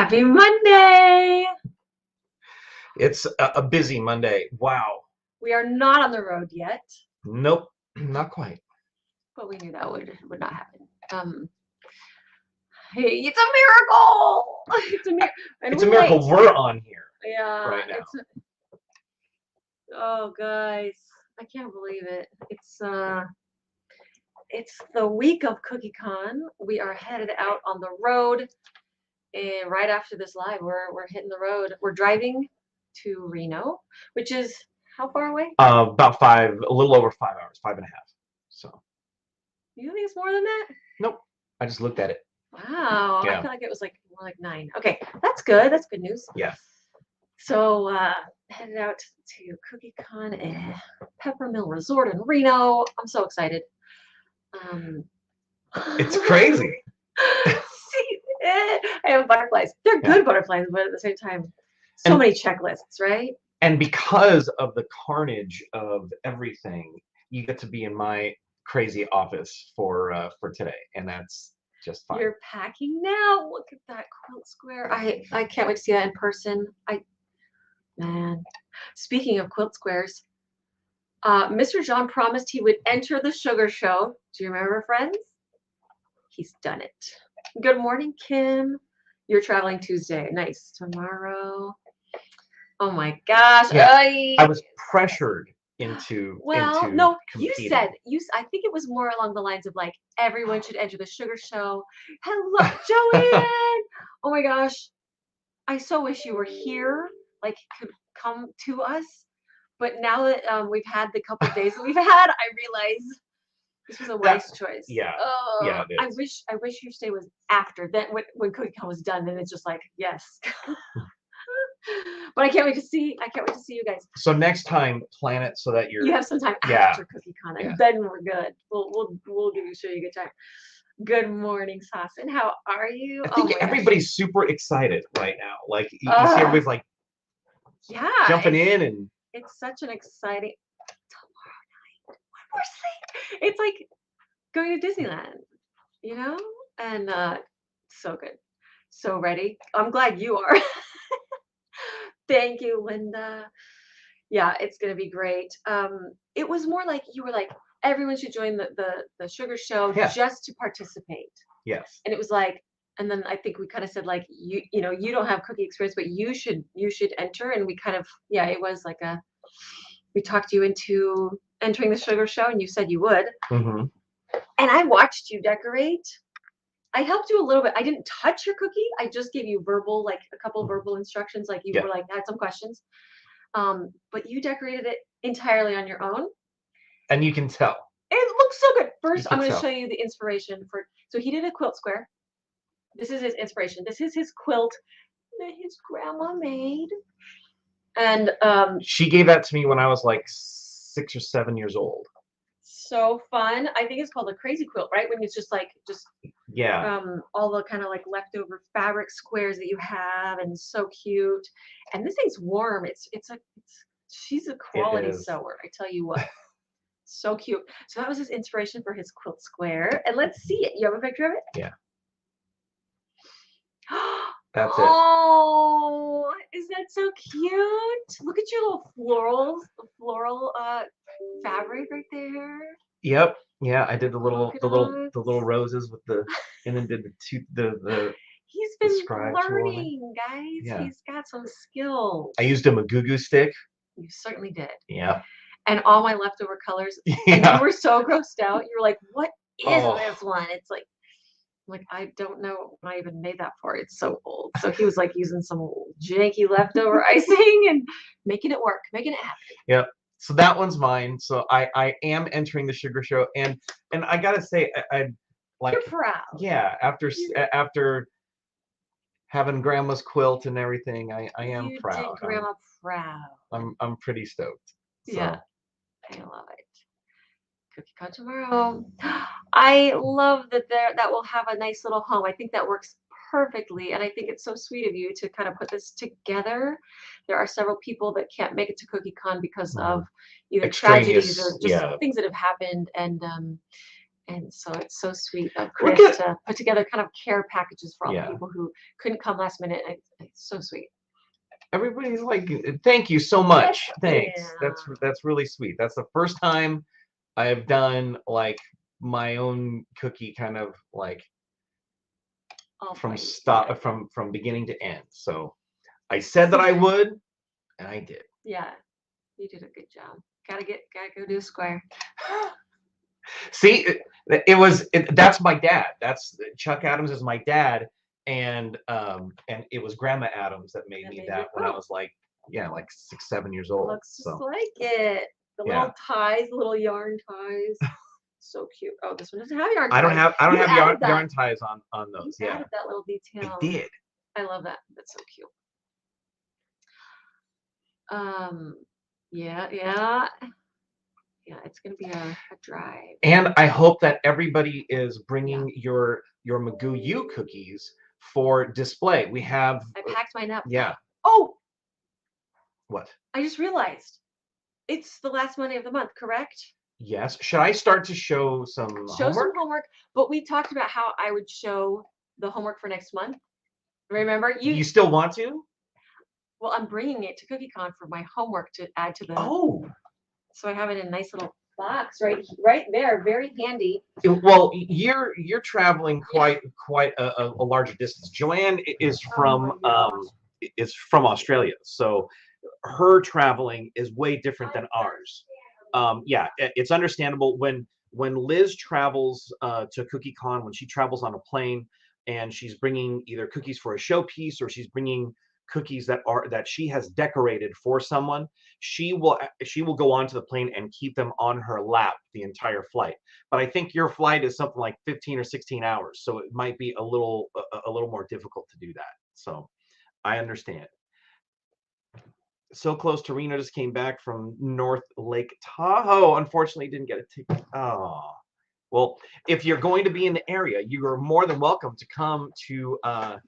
Happy Monday! It's a busy Monday. Wow. We are not on the road yet, Nope, not quite. but we knew that would not happen. Hey, it's a miracle! It's a miracle, and It's a we're miracle late. we're on here Yeah, right now. oh guys, I can't believe it. It's the week of CookieCon. We are headed out on the road, and right after this live, we're hitting the road. We're driving to Reno, which is how far away? About a little over 5 hours, 5.5. So, You think it's more than that? nope. I just looked at it. Wow, I Yeah. feel like it was like more like 9. Okay, that's good. That's good news. Yeah. So headed out to CookieCon at Peppermill Resort in Reno. I'm so excited. It's crazy. See, I have butterflies. They're good butterflies, but at the same time, so many checklists, right? And because of the carnage of everything, you get to be in my crazy office for today, and that's just fine. You're packing now. Look at that quilt square. I can't wait to see that in person. Man, speaking of quilt squares, Mr. John promised he would enter the sugar show. Do you remember, friends? He's done it. Good morning, Kim. You're traveling Tuesday. Nice. Tomorrow. Oh my gosh. Yeah, I was pressured into no, competing. I think it was more along the lines of like everyone should enter the sugar show. Hello, Joanne. Oh my gosh. I so wish you were here, like could come to us. But now that we've had the couple of days that we've had, I realize this was a wise choice. Yeah. Yeah. It is. I wish your stay was after. Then when CookieCon was done, then it's just like yes. But I can't wait to see you guys. So next time, plan it so that you have some time after CookieCon, and then we're good. We'll show you a good time. Good morning, Sasson. How are you? I think everybody's super excited right now. Like you see everybody's like, jumping in, and it's such an exciting tomorrow night when we're sleep. It's like going to Disneyland, you know, and so good, so ready. I'm glad you are. Thank you, Linda. Yeah, it's gonna be great. It was more like you were like everyone should join the sugar show just to participate. Yes. And it was like, and then I think we kind of said like you know you don't have cookie experience, but you should enter. And we kind of it was like we talked you into entering the sugar show, and you said you would. Mm-hmm. And I watched you decorate. I helped you a little bit. I didn't touch your cookie. I just gave you a couple of verbal instructions, like you were like had some questions. But you decorated it entirely on your own. And you can tell. It looks so good. First, I'm going to show you the inspiration for. So he did a quilt square. This is his inspiration. This is his quilt that his grandma made. And she gave that to me when I was like 6 or 7 years old. So fun. I think it's called a crazy quilt, right? When it's just all the kind of like leftover fabric squares that you have, and so cute. And this thing's warm. She's a quality sewer, I tell you what. So cute. So that was his inspiration for his quilt square. And let's see it. You have a picture of it? Yeah. That's it. Oh, is that so cute? Look at your little floral fabric right there. Yep. Yeah, I did the little roses with and then did the He's been learning, guys. Yeah. He's got some skills. I used a McGoo stick. You certainly did. Yeah. And all my leftover colors. And you were so grossed out. You were like, what is this one? It's like I don't know when I even made that for it. It's so old. So he was like using some old janky leftover icing and making it work, making it happen. Yep. So that one's mine. So I am entering the sugar show, and I gotta say I like. You're proud. Yeah. After having grandma's quilt and everything, I am proud. You did grandma proud. I'm pretty stoked. So. Yeah. I love it. CookieCon tomorrow. I love that will have a nice little home. I think that works perfectly, and I think it's so sweet of you to kind of put this together. There are several people that can't make it to CookieCon because of either tragedies or just things that have happened, and And so it's so sweet of Look Chris at- to put together kind of care packages for all Yeah. the people who couldn't come last minute. It's so sweet. Everybody's like, thank you so much. Thanks. Yeah. That's really sweet. That's the first time I have done like my own cookie kind of like All from points, stop yeah. from beginning to end. So I said that I would, and I did. Yeah, you did a good job. Gotta go do a square. See, that's my dad. That's Chuck Adams is my dad, and it was Grandma Adams that made me that when I was like 6, 7 years old. Looks just like it. The little ties, little yarn ties. So cute. Oh, this one doesn't have yarn ties. I don't have yarn ties on those. You Yeah, added that little detail. I did. I love that. That's so cute. Yeah. It's gonna be a drive. And I hope that everybody is bringing your McGoo cookies for display. We have. I packed mine up. Yeah. Oh. What? I just realized it's the last Monday of the month, correct? Yes. Should I start to show some homework? Some homework, but we talked about how I would show the homework for next month. Remember? You still want to? Well, I'm bringing it to COOKIECON for my homework to add to the. Oh. So I have it in a nice little box right there, very handy. Well, you're traveling quite a larger distance. Joanne is from Australia, so her traveling is way different than ours. Yeah, it's understandable when Liz travels to COOKIECON, when she travels on a plane and she's bringing either cookies for a showpiece or she's bringing cookies that she has decorated for someone, she will go onto the plane and keep them on her lap the entire flight. But I think your flight is something like 15 or 16 hours, so it might be a little more difficult to do that. So I understand. So close to Reno, just came back from North Lake Tahoe. Unfortunately, didn't get a ticket. Oh, well, if you're going to be in the area, you are more than welcome to come to the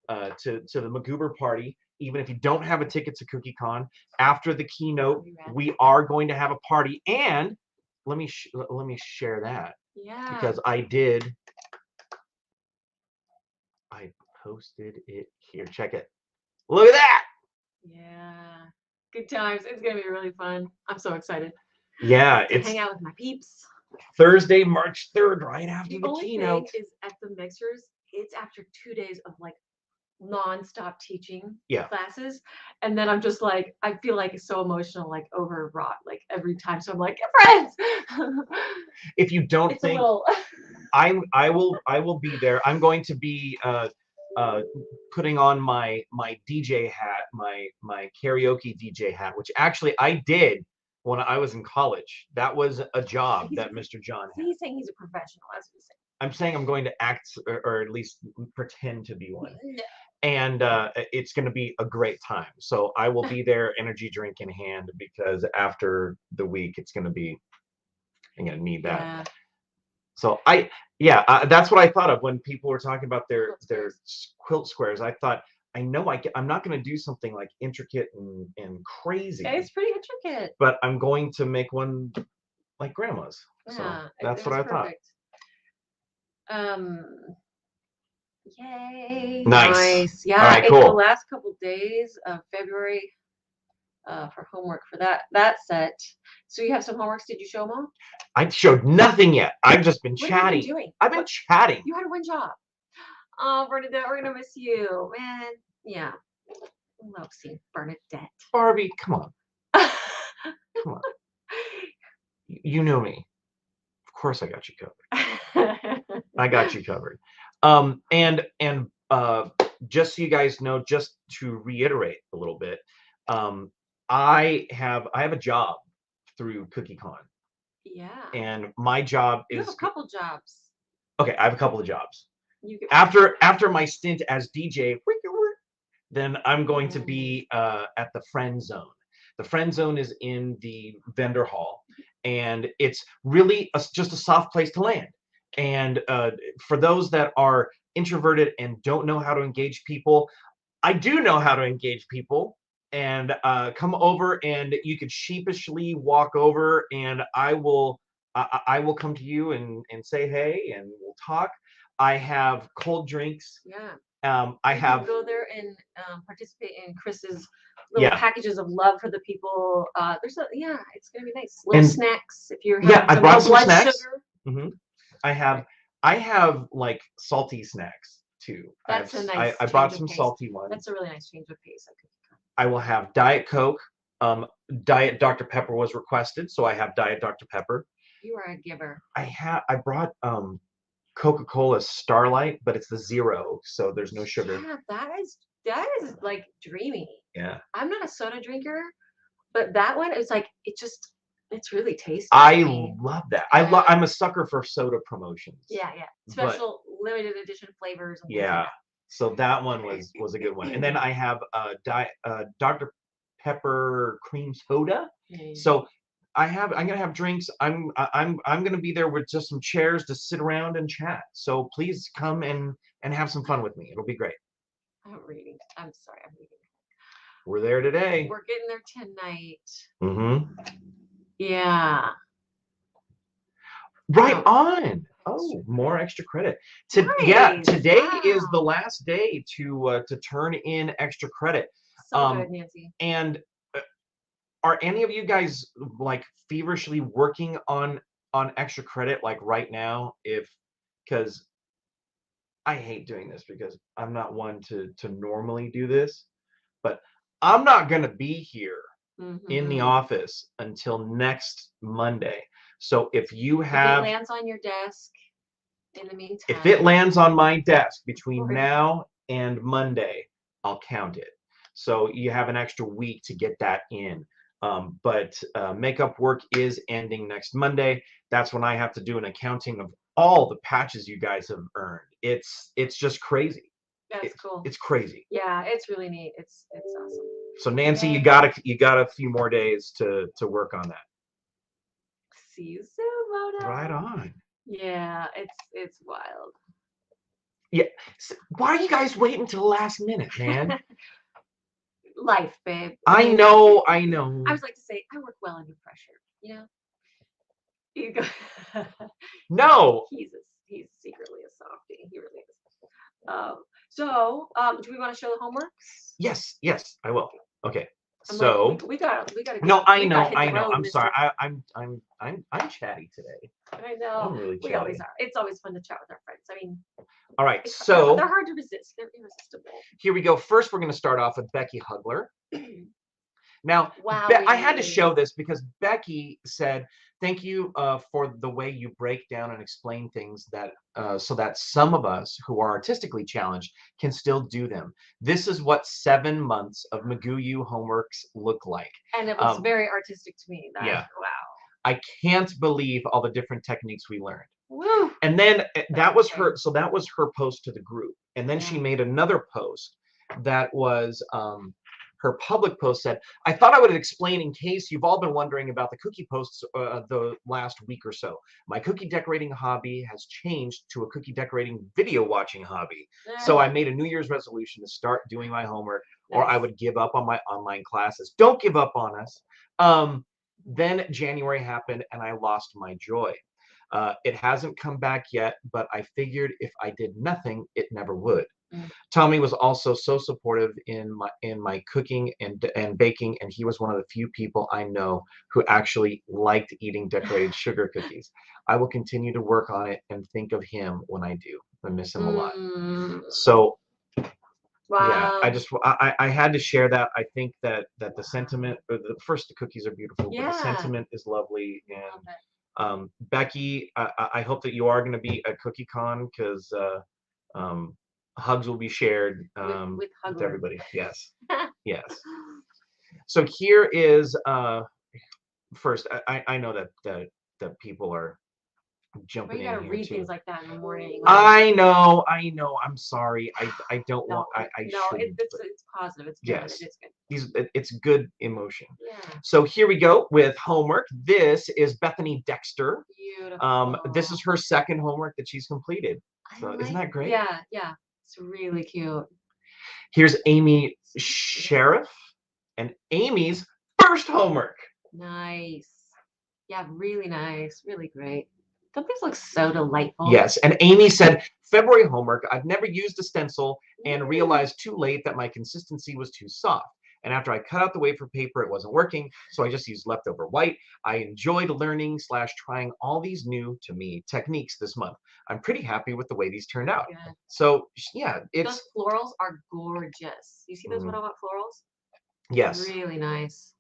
McGoober party. Even if you don't have a ticket to COOKIECON, after the keynote, we are going to have a party. And let me share that. Yeah. Because I posted it here. Check it. Look at that. Yeah. Good times. It's gonna be really fun. I'm so excited. Yeah, it's hang out with my peeps. Thursday, March 3rd, right after the keynote. Thing is at the mixers, it's after 2 days of like non-stop teaching classes, and then I'm just like, I feel like it's so emotional, like overwrought, like every time. So I'm like, friends. If you don't think I will be there. I'm going to be putting on my DJ hat, my karaoke DJ hat, which actually I did when I was in college. That was a job that Mr. John had. He's saying he's a professional, as we say. I'm saying I'm going to act or at least pretend to be one. No. And it's going to be a great time. So I will be there, energy drink in hand, because after the week, I'm going to need that. Yeah. So that's what I thought of when people were talking about their quilt squares. I thought, I'm not going to do something like intricate and crazy. It's pretty intricate. But I'm going to make one like Grandma's. Yeah, so that's what I thought. Yay. Nice. Yeah, right, it's cool. the last couple days of February for homework for that set. So you have some homeworks. Did you show them all? I showed nothing yet. I've just been chatting. What have you been doing? I've been chatting. You had one job. Oh, Bernadette, we're gonna miss you, man. Yeah. Love seeing Bernadette. Barbie, come on. Come on. You know me. Of course I got you covered. I got you covered. And just so you guys know, just to reiterate a little bit, I have a job through COOKIECON. Yeah. And my job is. You have a couple jobs. Okay, I have a couple of jobs. After my stint as DJ, then I'm going to be at the Friend Zone. The Friend Zone is in the vendor hall, and it's really just a soft place to land. And for those that are introverted and don't know how to engage people, I do know how to engage people. And come over, and you could sheepishly walk over, and I will I will come to you and say hey, and we'll talk. I have cold drinks. Yeah. I You have can go there and participate in Chris's little yeah. packages of love for the people. There's a it's gonna be nice. Little And snacks if you're yeah, having I some brought low some blood snacks. sugar. hmm I have like salty snacks too. That's a nice I change brought of some pace. salty ones. That's a really nice change of pace. I will have Diet Coke. Diet Dr. Pepper was requested, so I have Diet Dr. Pepper. You are a giver. I brought Coca-Cola Starlight, but it's the zero, so there's no sugar. Yeah, that is like dreamy. Yeah. I'm not a soda drinker, but that one is like it's really tasty. I love that. Yeah. I'm a sucker for soda promotions. Yeah. Special limited edition flavors and things Yeah. like that. So that one was a good one. And then I have Dr. Pepper cream soda. So I'm gonna have drinks. I'm gonna be there with just some chairs to sit around and chat. So please come and have some fun with me. It'll be great. I'm reading. I'm sorry, I'm reading. We're there today. We're getting there tonight. Mm-hmm. Yeah. Right on. Oh, more extra credit. Yeah, today is the last day to turn in extra credit. So good, Nancy. And are any of you guys like feverishly working on extra credit like right now? Because I hate doing this because I'm not one to normally do this, but I'm not gonna be here in the office until next Monday. So if it lands on your desk in the meantime, if it lands on my desk between now and Monday, I'll count it. So you have an extra week to get that in. But makeup work is ending next Monday. That's when I have to do an accounting of all the patches you guys have earned. It's just crazy. That's cool. It's crazy. Yeah, it's really neat. It's awesome. So Nancy, you got a few more days to work on that. See you soon, Mona. Right on. Yeah, it's wild. Yeah. So why are you guys waiting until the last minute, man? Life, babe. I know. I was like to say, I work well under pressure. You know. You go. No. He's secretly a softie. He really is. So, do we want to show the homeworks? Yes, I will. Okay. So we got. No, I know. I'm sorry. I'm chatty today. I know. I'm really chatty. We always are. It's always fun to chat with our friends. I mean. All right. So they're hard to resist. They're irresistible. Here we go. First, we're going to start off with Becky Hugler. Now, wow, I had to show this because Becky said, "Thank you for the way you break down and explain things that so that some of us who are artistically challenged can still do them. This is what 7 months of McGoo homeworks look like." And it was very artistic to me. Yeah. Wow. I can't believe all the different techniques we learned. Woo. And then that was her. So that was her post to the group. And then she made another post that was her public post said, "I thought I would explain in case you've all been wondering about the cookie posts the last week or so. My cookie decorating hobby has changed to a cookie decorating video watching hobby. So I made a New Year's resolution to start doing my homework or I would give up on my online classes. Don't give up on us." Then January happened and I lost my joy. It hasn't come back yet, but I figured if I did nothing, it never would. Tommy was also so supportive in my cooking and baking, and he was one of the few people I know who actually liked eating decorated sugar cookies. I will continue to work on it and think of him when I do. I miss him a lot. So yeah, I had to share that. I think that the sentiment, first, the cookies are beautiful, but the sentiment is lovely. And Becky, I hope that you are going to be at CookieCon because hugs will be shared with everybody. Yes. Yes. So here is first. I know that people are jumping in here too. You gotta read things like that in the morning. I know. I'm sorry. I don't want. I shouldn't. It's positive. It's good. Yes. It's good. It's good emotion. Yeah. So here we go with homework. This is Bethany Dexter. Beautiful. This is her second homework that she's completed. So isn't that great? Yeah. It's really cute. Here's Amy Sheriff and Amy's first homework. Nice. Yeah, really nice, really great. Don't these look so delightful? Yes, and Amy said, February homework, I've never used a stencil and Mm. realized too late that my consistency was too soft. And after I cut out the wafer paper, it wasn't working, so I just used leftover white. I enjoyed learning / trying all these new, to me, techniques this month. I'm pretty happy with the way these turned out. Good. So, yeah, it's... Those florals are gorgeous. You see those what I want florals? Yes. Really nice.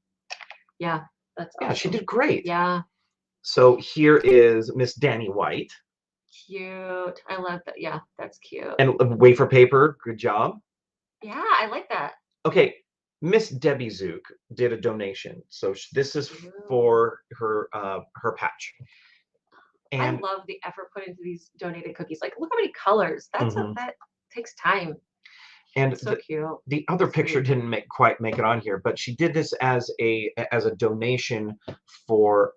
Yeah, that's Yeah, awesome. she did great. Yeah. So here is Miss Danny White. Cute. I love that. Yeah, that's cute. And wafer paper, good job. Yeah, I like that. Okay, Miss Debbie Zook did a donation, so this is for her her patch. And I love the effort put into these donated cookies. Like, look how many colors. That's that takes time. and So cute. The other picture didn't quite make it on here, but she did this as a donation for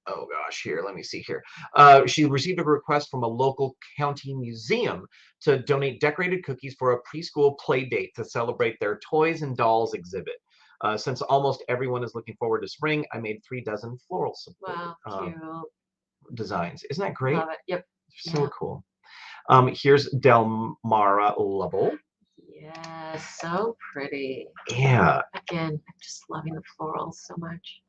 oh gosh, here, let me see here. She received a request from a local county museum to donate decorated cookies for a preschool play date to celebrate their Toys and Dolls exhibit. Since almost everyone is looking forward to spring, I made 3 dozen floral Wow, cute. designs. Isn't that great? Love it. Yep. So cool. Here's Delmara Lovell. Yeah, so pretty. Yeah. Again, I'm just loving the florals so much.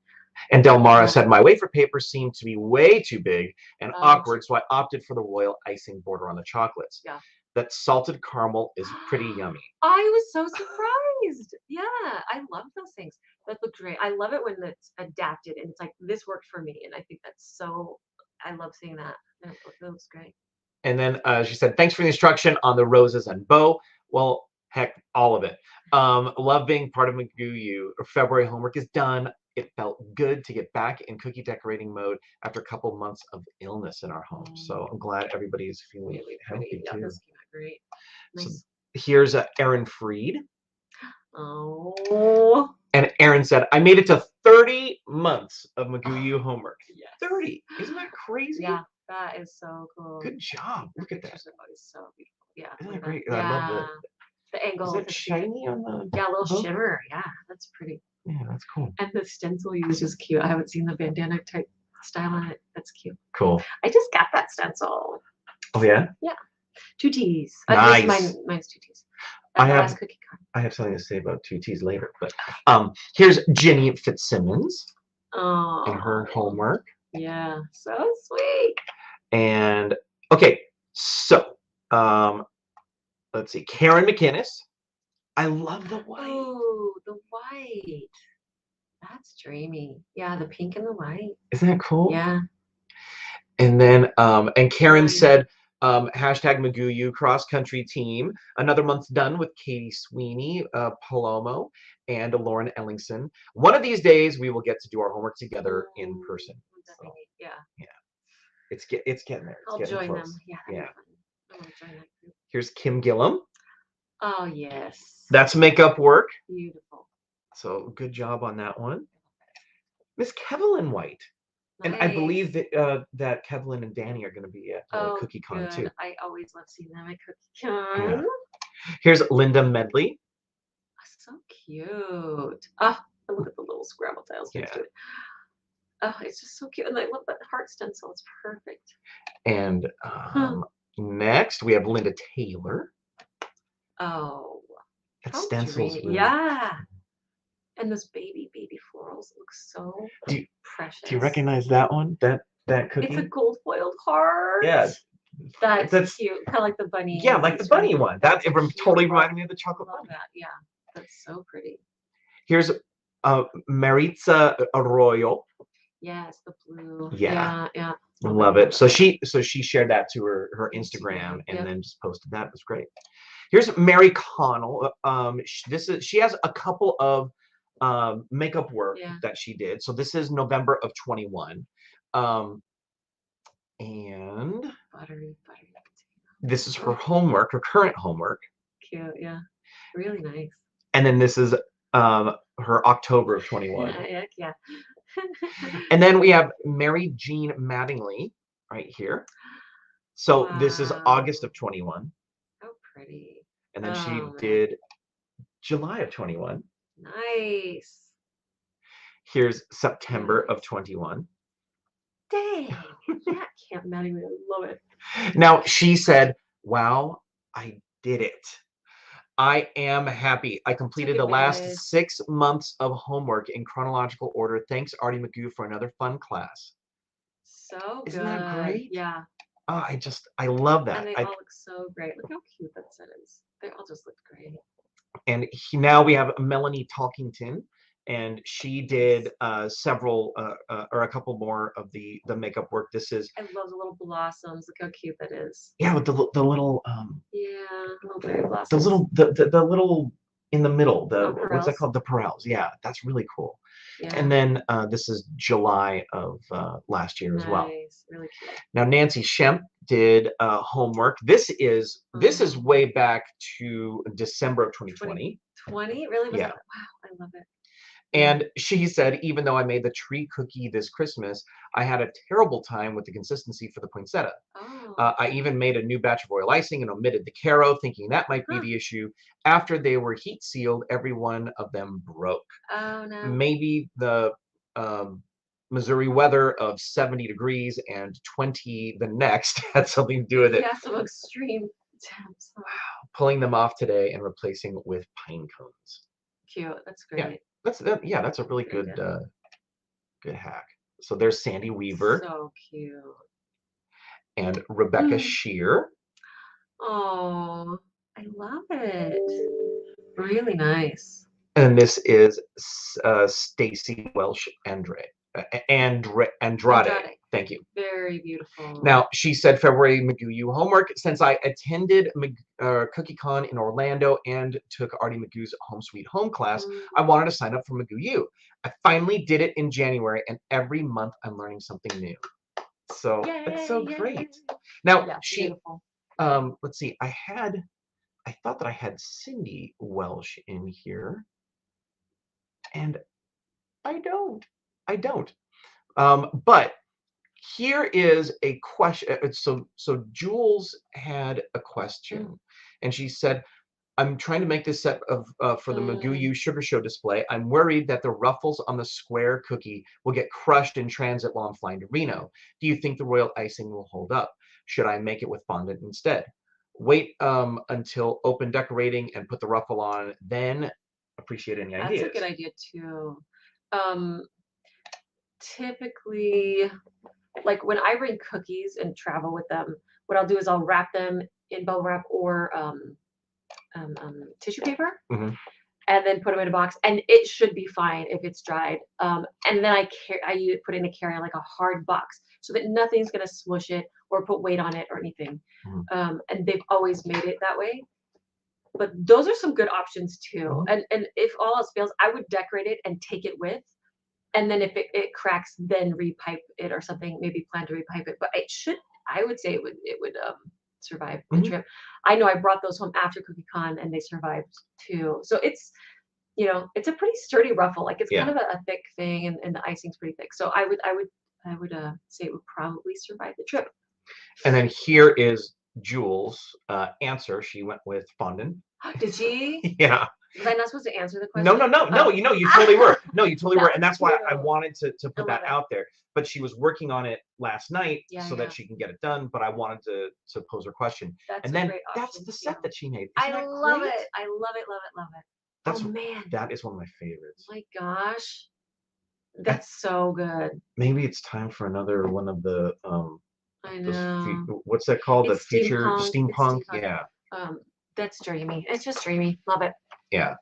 And Delmara said, my wafer paper seemed to be way too big and awkward, so I opted for the royal icing border on the chocolates. Yeah. That salted caramel is pretty yummy. I was so surprised. Yeah, I love those things. That looked great. I love it when it's adapted and it's like, this worked for me. And I think that's so, I love seeing that. It looks great. And then she said, thanks for the instruction on the roses and bow. Well, heck, all of it. Love being part of McGoo. February homework is done. It felt good to get back in cookie decorating mode after a couple months of illness in our home. So I'm glad everybody is feeling really healthy yeah, too. this came out great. Nice. So here's Erin Freed. Oh. And Erin said, I made it to 30 months of McGoo homework. Yes. 30. Isn't that crazy? Yeah, that is so cool. Good job. Look at that. It's so beautiful. Yeah. Isn't that great? Yeah. I love the angle. Is that shiny on the Yeah, a little book? shimmer. Yeah, that's pretty. Yeah, that's cool. And the stencil used is cute. I haven't seen the bandana type style on it. That's cute. Cool. I just got that stencil. Oh yeah? Yeah. 2 T's. Nice. Mine's 2 T's. I have something to say about 2 T's later, but here's Jenny Fitzsimmons and her homework. Yeah, so sweet. And okay, so let's see, Karen McInnes. I love the white. Oh, the white. That's dreamy. Yeah, the pink and the white. Isn't that cool? Yeah. And then and Karen said, hashtag McGoo cross country team. Another month done with Katie Sweeney, Palomo, and Lauren Ellingson. One of these days we will get to do our homework together in person. So, yeah. Yeah. It's getting there. I'll join them. Yeah. Yeah. I'll join that group. Here's Kim Gillum. Oh yes. That's makeup work. Beautiful. So good job on that one. Miss Kevlin White. Nice. And I believe that that Kevlin and Danny are going to be at COOKIECON too. I always love seeing them at COOKIECON. Yeah. Here's Linda Medley. So cute. Oh, look at the little Scrabble tiles next to it. Oh, it's just so cute. And I love that heart stencil. It's perfect. And next we have Linda Taylor. Oh. That stencil's really... Yeah. And those baby florals look so precious. Do you recognize that one? That cookie? It's a gold foiled heart. Yeah. That's cute. Kind of like the bunny. Yeah, like the bunny one. That totally reminded me of the chocolate bunny. That. Yeah. That's so pretty. Here's Maritza Arroyo. Yes, the blue. Yeah. Yeah. I love it. So she shared that to her Instagram and then just posted that. It was great. Here's Mary Connell. She has a couple of makeup work that she did. So this is November of 21. And buttery. This is her homework, her current homework. Cute, yeah. Really nice. And then this is her October of 21. Yeah. And then we have Mary Jean Mattingly right here. So this is August of 21. So pretty. And then she did July of 21. Nice. Here's September of 21. Dang, that can't matter. I love it. Now she said, "Wow, I did it. I am happy. I completed the last advantage. 6 months of homework in chronological order. Thanks, Arty McGoo, for another fun class." So Isn't good. that great? Yeah. Oh, I love that. And they all look so great. Look how cute that set is. They all just look great. And now we have Melanie Talkington, and she did several or a couple more of the makeup work. This is I love the little blossoms. Look how cute that is. yeah, with the little Yeah, little berry the blossoms. little the little in the middle, the what's that pearls. called, the pearls. Yeah, that's really cool. Yeah. And then this is July of last year as well. Nice, really cute. Now Nancy Shemp did homework. This is way back to December of 2020. 20? Really? Yeah. Wow, I love it. And she said, even though I made the tree cookie this Christmas, I had a terrible time with the consistency for the poinsettia. Oh. I even made a new batch of royal icing and omitted the caro, thinking that might be the issue. After they were heat sealed, every one of them broke. Oh no. Maybe the Missouri weather of 70 degrees and 20 the next had something to do with it. Yeah, some extreme temps. Wow. Pulling them off today and replacing with pine cones. Cute. That's great. Yeah, that's a really good good hack. So there's Sandy Weaver. So cute. And Rebecca Shear. Oh, I love it. Really nice. And this is Stacy Welsh Andrade. Thank you. Very beautiful. Now, she said, February McGoo homework. Since I attended COOKIECON in Orlando and took Arty McGoo's Home Sweet Home class, I wanted to sign up for McGoo. I finally did it in January, and every month I'm learning something new. So it's so great. Now, beautiful. Let's see, I thought that I had Cindy Welsh in here, and I don't. But here is a question. So Jules had a question, and she said, I'm trying to make this set of for the McGoo Sugar Show display. I'm worried that the ruffles on the square cookie will get crushed in transit while I'm flying to Reno. Do you think the royal icing will hold up? Should I make it with fondant instead? Wait until open decorating and put the ruffle on, then appreciate any ideas. That's a good idea too. Typically, like when I bring cookies and travel with them, what I'll do is I'll wrap them in bubble wrap or tissue paper, and then put them in a box, and it should be fine if it's dried. And then I put it in a carry-on, like a hard box, so that nothing's gonna smush it or put weight on it or anything. And they've always made it that way. But those are some good options too. And if all else fails, I would decorate it and take it with. And then if it cracks, then repipe it or something. Maybe plan to repipe it. But it should. I would say it would survive the trip. I know I brought those home after COOKIECON and they survived too. So it's it's a pretty sturdy ruffle. Like it's kind of a thick thing, and the icing's pretty thick. So I would say it would probably survive the trip. And then here is Jules' answer. She went with fondant. Did she? Yeah. Was I not supposed to answer the question? No. You totally were. No, you totally were. And that's why I wanted to put that out there. But she was working on it last night so that she can get it done. But I wanted to pose her question. That's and then that's the set that she made. Isn't that love great? it. I love it. Love it. Love it. Oh man, that is one of my favorites. My gosh, that's so good. Maybe it's time for another one of the I know. what's that called? It's the future steampunk. Yeah. That's dreamy. It's just dreamy. Love it. Yeah.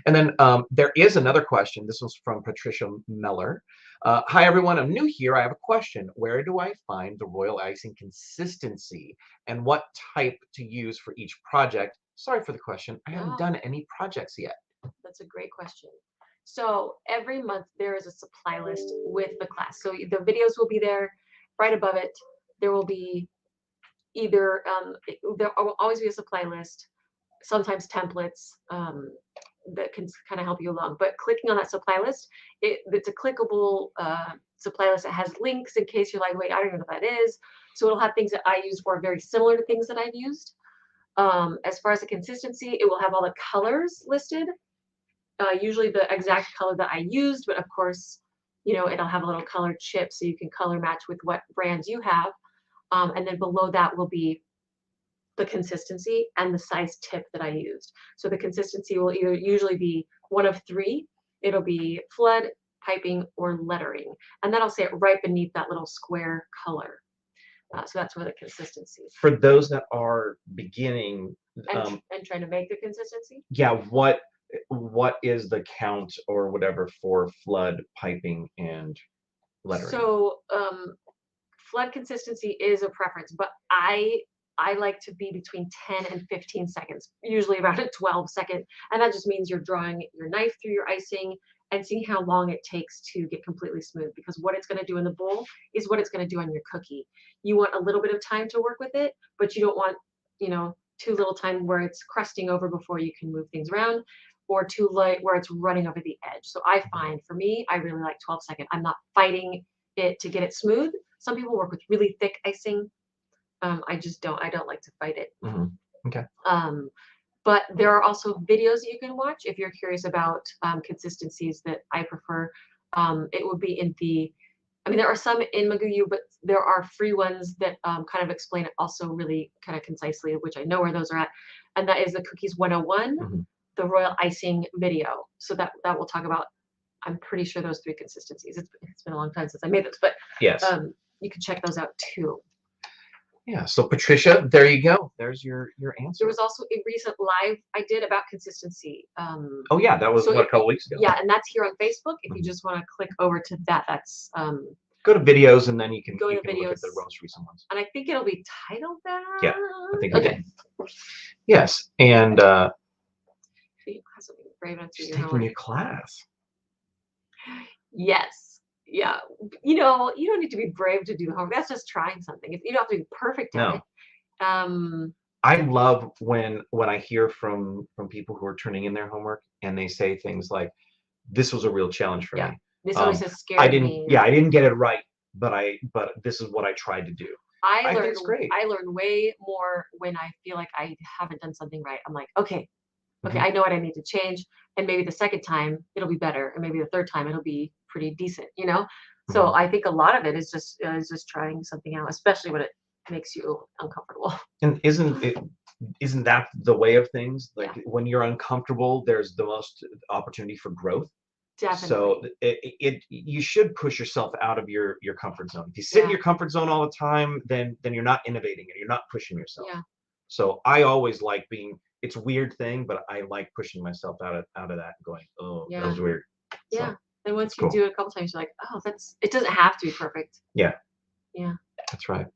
And then there is another question. This was from Patricia Meller. Hi, everyone. I'm new here. I have a question. Where do I find the royal icing consistency and what type to use for each project? Sorry for the question. I haven't done any projects yet. That's a great question. So every month there is a supply list with the class. So the videos will be there. Right above it, there will be either, there will always be a supply list, sometimes templates that can kind of help you along. But clicking on that supply list, it's a clickable supply list that has links in case you're like, wait, I don't know what that is. So it'll have things that I use or very similar to things that I've used. As far as the consistency, it will have all the colors listed. Usually the exact color that I used, but of course, you know, it'll have a little colored chip so you can color match with what brands you have. And then below that will be the consistency and the size tip that I used. So the consistency will either usually be one of three. It'll be flood, piping, or lettering. And then I'll say it right beneath that little square color. So that's where the consistency is. For those that are beginning, And trying to make the consistency? yeah, what is the count or whatever for flood, piping, and lettering? So flood consistency is a preference, but I like to be between 10 and 15 seconds, usually around a 12-second. And that just means you're drawing your knife through your icing and seeing how long it takes to get completely smooth, because what it's going to do in the bowl is what it's going to do on your cookie. You want a little bit of time to work with it, but you don't want, you know, too little time where it's crusting over before you can move things around, or too late where it's running over the edge. So I find for me, I really like 12-second. I'm not fighting it to get it smooth. Some people work with really thick icing. I just don't. I don't like to fight it. Okay. But there are also videos that you can watch if you're curious about consistencies that I prefer. It would be in the, I mean, there are some in McGoo, but there are free ones that kind of explain it also really kind of concisely, which I know where those are at. And that is the Cookies 101, the Royal Icing video. So that will talk about, I'm pretty sure, those three consistencies. It's been a long time since I made those, but yes, you can check those out too. Yeah, so Patricia, there you go. There's your answer. There was also a recent live I did about consistency. Oh yeah, that was so a couple weeks ago. Yeah, and that's here on Facebook. If you just want to click over to that, that's go to videos, and then you can go to look videos at the most recent ones. And I think it'll be titled that. Yeah, I think okay. Yes, and she's taking your class. Yes. Yeah, you know, you don't need to be brave to do homework. That's just trying something. If you don't have to be perfect at it. I love when I hear from people who are turning in their homework and they say things like, "This was a real challenge for me. This always has scared me. Yeah, I didn't get it right, but this is what I tried to do." I think it's great. I learn way more when I feel like I haven't done something right. I'm like, okay, I know what I need to change, and maybe the second time it'll be better, and maybe the third time it'll be pretty decent, you know. So I think a lot of it is just trying something out, especially when it makes you uncomfortable. And isn't that the way of things? Like when you're uncomfortable, there's the most opportunity for growth. Definitely. So you should push yourself out of your comfort zone. If you sit in your comfort zone all the time, then you're not innovating and you're not pushing yourself. Yeah. So I always like being. It's a weird thing, but I like pushing myself out of that and going, oh, that was weird. Yeah. And once you do it a couple times, you're like, oh, it doesn't have to be perfect. Yeah. Yeah. That's right.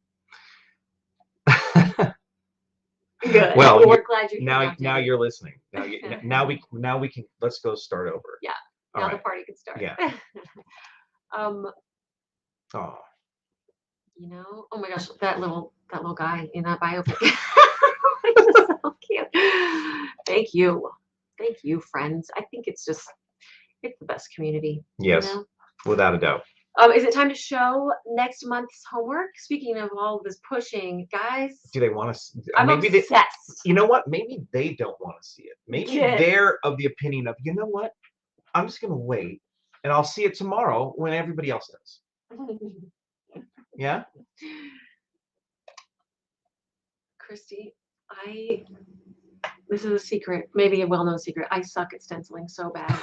Good. Well, we're glad you now you're listening. Now we can let's go start over. Yeah. Now the party can start. Yeah. Oh. You know, oh my gosh, that little guy in that biopic. It's so cute. Thank you, friends. I think it's the best community. Yes, you know? Without a doubt. Is it time to show next month's homework? Speaking of all of this pushing, guys. Do they want to? I'm obsessed. You know what? Maybe they don't want to see it. Maybe they're of the opinion of, you know what? I'm just gonna wait, and I'll see it tomorrow when everybody else does. Yeah. Christy, this is a secret, maybe a well-known secret. I suck at stenciling so bad.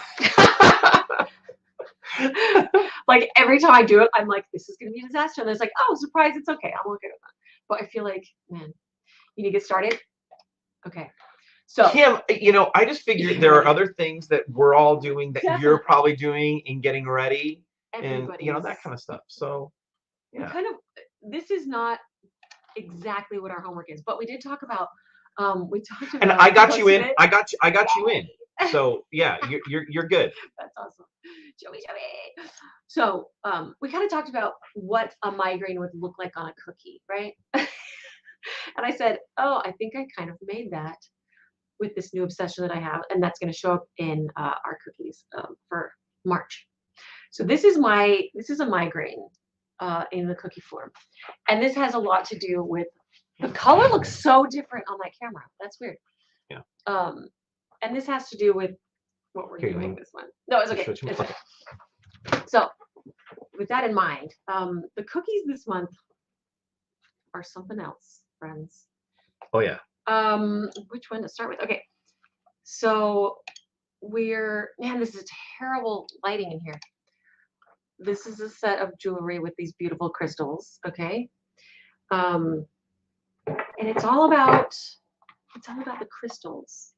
Like every time I do it, I'm like, this is gonna be a disaster. And it's like, oh, surprise, it's okay. I'm okay with that. But I feel like, man, you need to get started. Okay. So Kim, you know, I just figured there are other things that we're all doing that you're probably doing in getting ready, and you know, that kind of stuff. So yeah. This is not exactly what our homework is, but we did talk about and I got you in. I got you in. So yeah, you're good. That's awesome. Joey. So we kind of talked about what a migraine would look like on a cookie, right? And I said, oh, I think I kind of made that with this new obsession that I have, and that's going to show up in our cookies for March. So this is a migraine in the cookie form, and this has a lot to do with the color looks so different on my camera. That's weird. Yeah. And this has to do with what we're doing this one. No, it's okay. So with that in mind, the cookies this month are something else, friends. Oh yeah. Which one to start with? Okay, so man, this is terrible lighting in here. This is a set of jewelry with these beautiful crystals. Okay, and it's all about the crystals.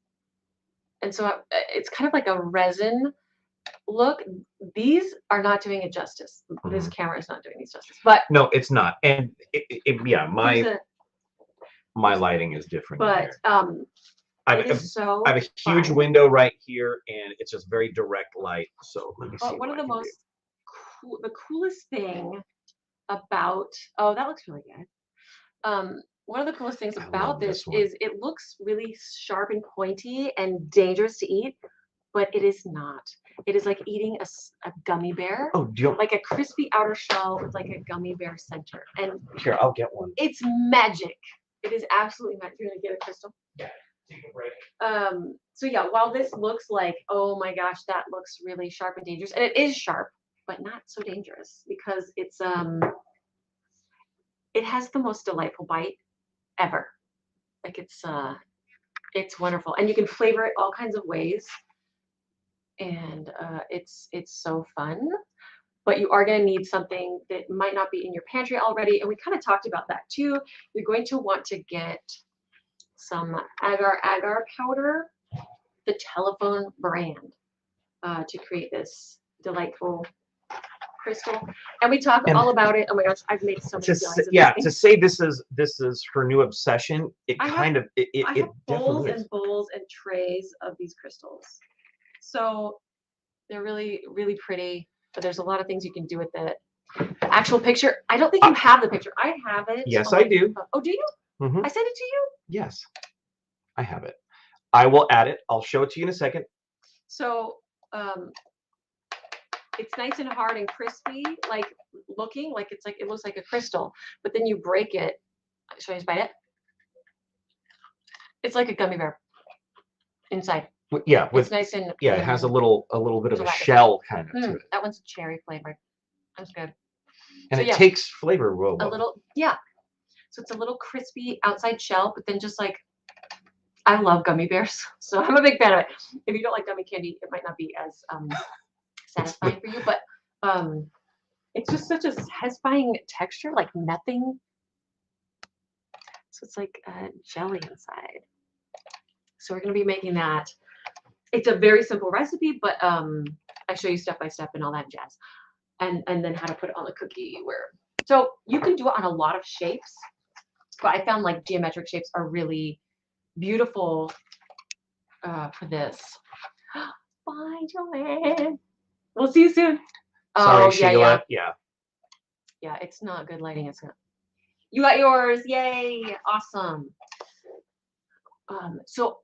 And so it's kind of like a resin look. These are not doing it justice. This camera is not doing these justice. But no, it's not. And yeah, my lighting is different. But it is so I have a huge window right here, and it's just very direct light. So let me see. One of the most the coolest thing about that looks really good. One of the coolest things about this is it looks really sharp and pointy and dangerous to eat, but it is not. It is like eating a gummy bear. Oh, like a crispy outer shell with like a gummy bear center. And here, I'll get one. It's magic. It is absolutely magic. You're gonna get a crystal? Yeah. Take a break. So yeah, while this looks like, oh my gosh, that looks really sharp and dangerous, and it is sharp, but not so dangerous because it's it has the most delightful bite ever. Like it's wonderful, and you can flavor it all kinds of ways, and it's so fun. But you are going to need something that might not be in your pantry already, and we kind of talked about that too. You're going to want to get some agar powder, the Telephone brand, to create this delightful crystal. And we talk all about it. Oh my gosh, I've made so many videos. Yeah, to say this is her new obsession, I have bowls and bowls and trays of these crystals. So they're really, really pretty, but there's a lot of things you can do with it. The actual picture, I don't think you have the picture. I have it. Yes, I do. Oh, do you? Mm-hmm. I sent it to you? Yes, I have it. I will add it. I'll show it to you in a second. So it's nice and hard and crispy, like looking like it looks like a crystal, but then you break it. Should I just bite it? It's like a gummy bear inside. Yeah, it's nice and it has a little bit of a shell kind of to it. That one's cherry flavored. That's good. And so, it takes flavor real well. A little, yeah. So it's a little crispy outside shell, but then just like, I love gummy bears, so I'm a big fan of it. If you don't like gummy candy, it might not be as satisfying for you, but it's just such a satisfying texture, like nothing. So it's like jelly inside. So we're going to be making that. It's a very simple recipe, but I show you step by step and all that jazz, and then how to put it on the cookie. So you can do it on a lot of shapes, but I found like geometric shapes are really beautiful for this. Bye, Joanne. We'll see you soon. Sorry, Sheila. Yeah, it's not good lighting. It's not. You got yours. Yay. Awesome. So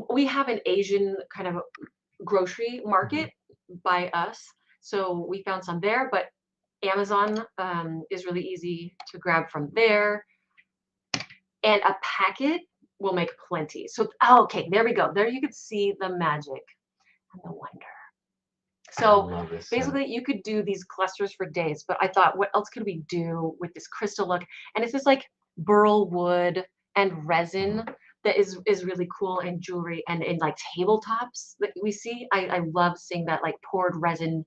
we have an Asian kind of grocery market by us. So we found some there, but Amazon is really easy to grab from there. And a packet will make plenty. So, okay, there we go. There you could see the magic and the wonder. So basically you could do these clusters for days, but I thought, what else could we do with this crystal look? And it's this like burl wood and resin that is really cool in jewelry and in like tabletops that we see. I love seeing that like poured resin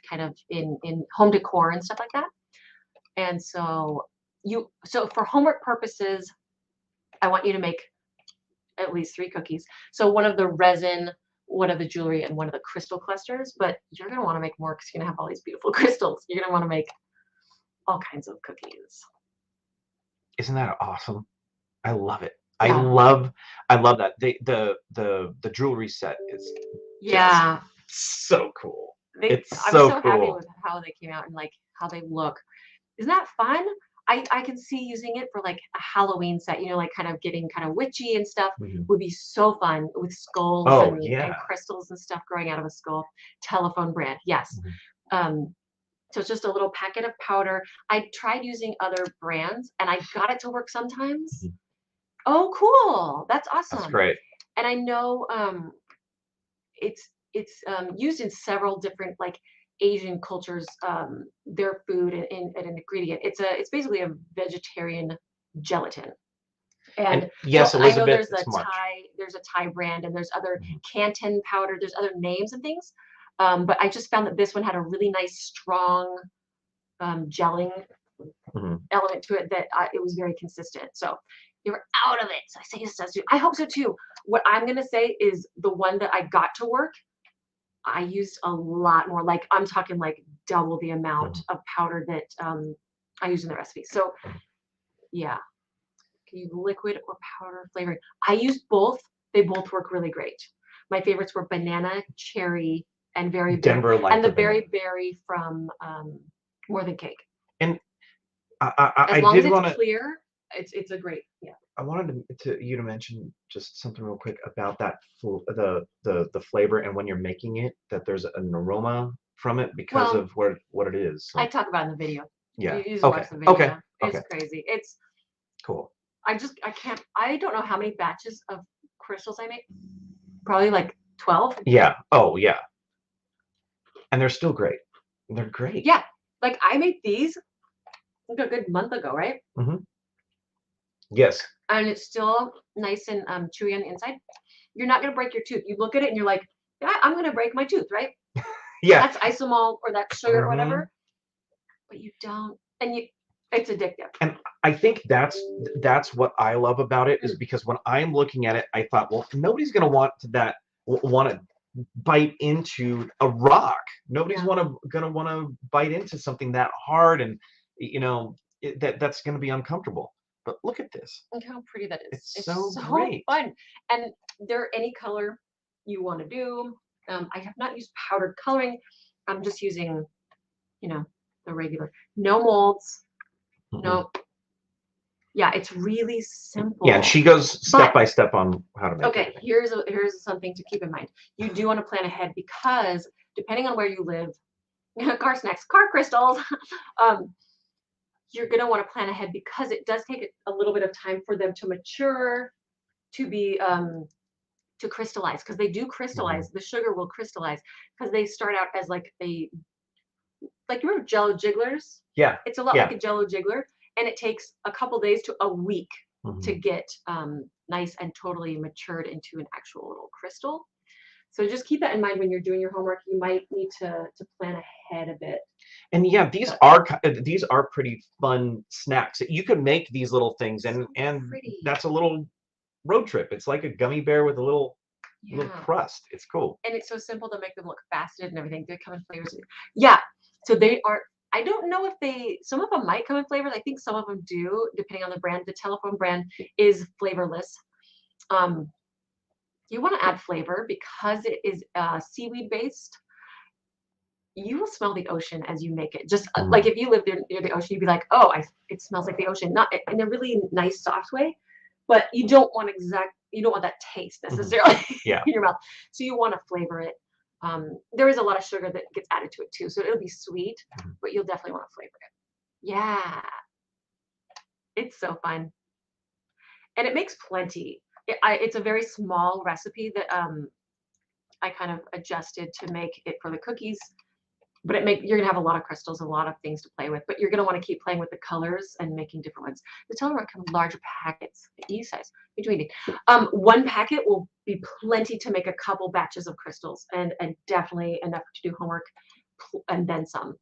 kind of in home decor and stuff like that. And so for homework purposes, I want you to make at least 3 cookies. So one of the resin, one of the jewelry, and one of the crystal clusters, but you're going to want to make more because you're going to have all these beautiful crystals. You're going to want to make all kinds of cookies. Isn't that awesome? I love it. Yeah. I love that. The jewelry set is so cool. I'm so happy with how they came out and like how they look. Isn't that fun? I can see using it for like a Halloween set, like kind of getting kind of witchy and stuff would be so fun with skulls and crystals and stuff growing out of a skull. Telephone brand, yes. So it's just a little packet of powder. I tried using other brands and I got it to work sometimes. Oh, cool. That's awesome. That's great. And I know it's used in several different, like Asian cultures, their food and an ingredient. It's basically a vegetarian gelatin. And yes, so I know Elizabeth, it's March. there's a Thai brand, and there's other Mhm. Canton powder, there's other names and things. But I just found that this one had a really nice, strong gelling Mhm. element to it that it was very consistent. So they were out of it. So I say yes, that's too. I hope so too. What I'm gonna say is the one that I got to work, I used a lot more. Like I'm talking like double the amount of powder that I use in the recipe. So yeah, can you liquid or powder flavoring? I used both. They both work really great. My favorites were banana, cherry, and berry, Denver liked and the the banana. berry from More Than Cake. And As I long as did it's want to. clear, it's a great, yeah. I wanted you to mention just something real quick about that the flavor, and when you're making it, that there's an aroma from it because Well, of what it is. So, I talk about it in the video. yeah. You just Okay. watch the video. Okay. It's Okay. crazy. It's Cool. I don't know how many batches of crystals I made. Probably like 12. Yeah. Oh, yeah. And they're still great. They're great. Yeah. Like I made these like a good month ago, right? Mm-hmm. Yes. And it's still nice and chewy on the inside. You're not gonna break your tooth. You look at it and you're like, yeah, I'm gonna break my tooth, right? Yeah. That's isomalt or that's sugar or Mhm. whatever. But you don't, and it's addictive. And I think that's what I love about it, is because when I'm looking at it, I thought, well, nobody's gonna want to bite into a rock. Nobody's Yeah. gonna want to bite into something that hard, and that's gonna be uncomfortable. But look at this. Look how pretty that is. It's so great. fun. And they're any color you want to do. I have not used powdered coloring. I'm just using, the regular. No molds. Mhm. No. Yeah, it's really simple. Yeah, and she goes step by step on how to make it. Okay, here's something to keep in mind. You do want to plan ahead because depending on where you live, car snacks, car crystals, you're gonna want to plan ahead because it does take a little bit of time for them to mature, to be to crystallize, because they do crystallize. The sugar will crystallize because they start out as like you remember Jello jigglers? Yeah. It's a lot Yeah. like a Jello jiggler, and it takes a couple days to a week to Mhm. get nice and totally matured into an actual little crystal. So just keep that in mind when you're doing your homework. You might need to plan ahead a bit. And yeah, these are pretty fun snacks. You could make these little things, and Pretty. that's a little road trip. It's like a gummy bear with a little Yeah. crust. It's cool. And it's so simple to make them look faceted and everything. They come in flavors. Yeah. So they aren't. I don't know if some of them might come in flavors. I think some of them do, depending on the brand. The Telephone brand is flavorless. You want to add flavor because it is seaweed based. You will smell the ocean as you make it. Just like if you lived near the ocean, you'd be like, oh, it smells like the ocean. Not in a really nice, soft way, but you don't want that taste necessarily Yeah. in your mouth. So you want to flavor it. There is a lot of sugar that gets added to it too, so it'll be sweet, but you'll definitely want to flavor it. Yeah, it's so fun, and it makes plenty. It's a very small recipe that I kind of adjusted to make it for the cookies. But you're gonna have a lot of crystals, a lot of things to play with. But you're gonna want to keep playing with the colors and making different ones. The Telemark come in larger packets, E size between. One packet will be plenty to make a couple batches of crystals, and definitely enough to do homework, and then some.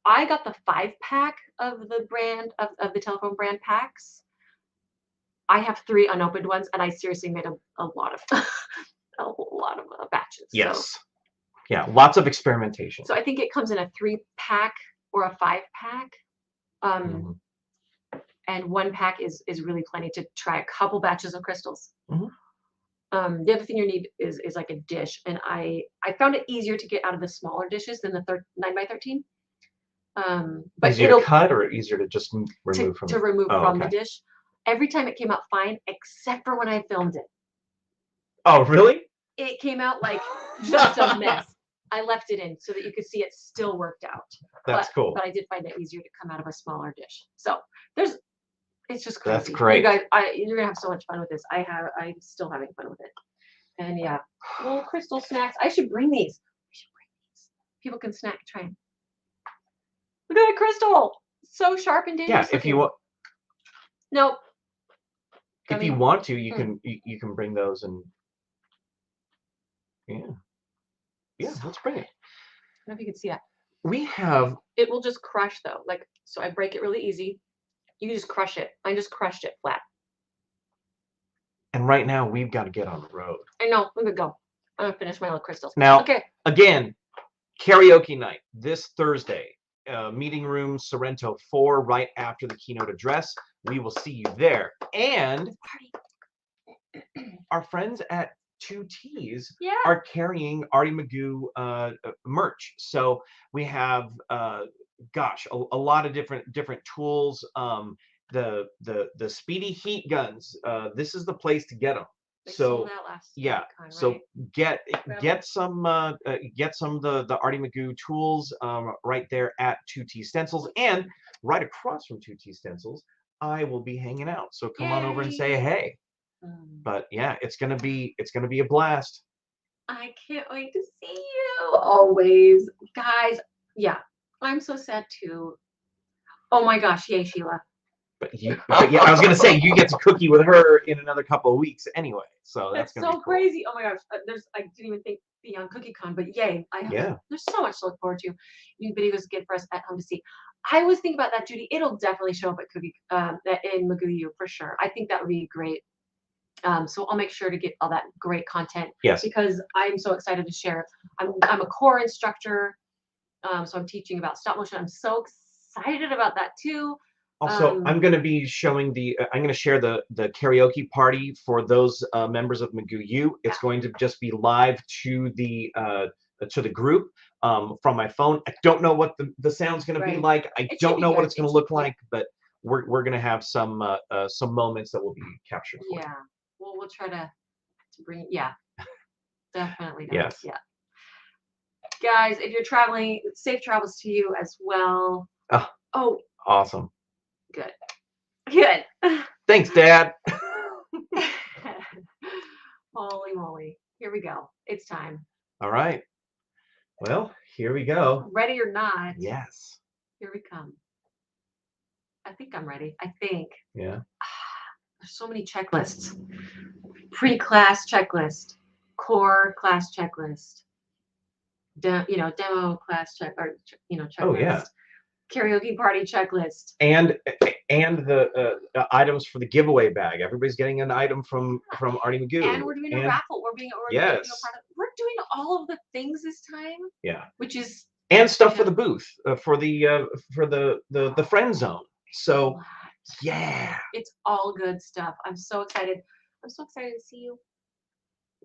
I got the 5-pack of the brand of the Telephone brand packs. I have 3 unopened ones, and I seriously made a lot of a lot of batches. Yes. So, Yeah. Lots of experimentation. so I think it comes in a 3-pack or a 5-pack. And 1 pack is really plenty to try a couple batches of crystals. The other thing you need is like a dish, and I found it easier to get out of the smaller dishes than the 9x13. But easier to cut or easier to just remove from the dish. Every time it came out fine, except for when I filmed it. Oh, really? It came out like just a mess. I left it in so that you could see it still worked out. That's cool. But I did find it easier to come out of a smaller dish. So it's just crazy. That's great. You guys, you're gonna have so much fun with this. I'm still having fun with it. And yeah, little crystal snacks. I should bring these. People can snack, try 'em. Look at a crystal. So sharp and dangerous. Yeah, if you want. Nope. If you want to, you can bring those and yeah, let's bring it. I don't know if you can see that. We have. It will just crush though. Like, so I break it really easy. You can just crush it. I just crushed it flat. And right now we've got to get on the road. I know. Let me go. I'm gonna finish my little crystals. Now, okay. Again, karaoke night this Thursday. Meeting room Sorrento 4, right after the keynote address. We will see you there. And our friends at 2Ts are carrying Arty McGoo merch. So we have, gosh, a lot of different tools. The speedy heat guns. This is the place to get them. They So sold out last yeah, time, so right? get some of the Arty McGoo tools right there at 2T Stencils, and right across from 2T Stencils, I will be hanging out. So come on over and say hey. But yeah, it's gonna be a blast. I can't wait to see you always, guys. Yeah, I'm so sad too. Oh my gosh, yay, Sheila. But yeah, I was gonna say you get to cookie with her in another couple of weeks anyway, so that's gonna be cool. Crazy. Oh my gosh, I didn't even think beyond CookieCon, but yay! There's so much to look forward to. New videos to get for us at home to see. I was thinking about that, Judy. It'll definitely show up at in McGoo U for sure. I think that would be great. So I'll make sure to get all that great content. Yes. Because I'm so excited to share. I'm a core instructor, so I'm teaching about stop motion. I'm so excited about that too. Also, I'm going to be showing I'm going to share the karaoke party for those members of McGoo U. It's going to just be live to the group from my phone. I don't know what the sound's going to be like. I don't know what it's going to look like, but we're going to have some moments that will be captured. Yeah. Well, we'll try to bring. Yeah. Definitely. Yes. Yeah. Guys, if you're traveling, safe travels to you as well. Oh. Awesome. Good. Thanks, Dad. Holy moly. Here we go. It's time. All right. Well, here we go. Ready or not. Yes. Here we come. I think I'm ready. I think. Yeah. There's so many checklists. Pre-class checklist. Core class checklist. Demo class checklist. Oh, yeah. Karaoke party checklist. And the items for the giveaway bag. Everybody's getting an item from Arty McGoo. And we're doing a raffle. We're doing a part of, we're doing all of the things this time. Yeah. Which is stuff for the booth for the friend zone. So yeah. It's all good stuff. I'm so excited. I'm so excited to see you.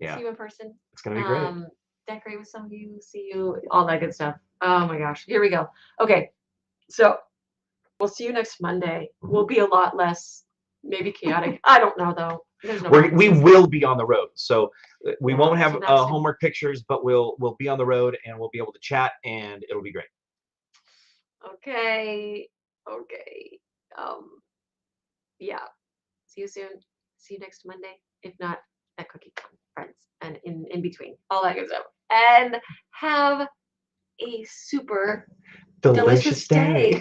Yeah. See you in person. It's gonna be great. Decorate with some of you. See you. All that good stuff. Oh my gosh. Here we go. Okay. So we'll see you next Monday. We'll be a lot less, maybe chaotic. I don't know though. There's no we will be on the road, so we won't have homework pictures, but we'll be on the road and we'll be able to chat, and it'll be great. Okay. Yeah. See you soon. See you next Monday. If not, at CookieCon, friends, and in between, all that good stuff. And have a super delicious day.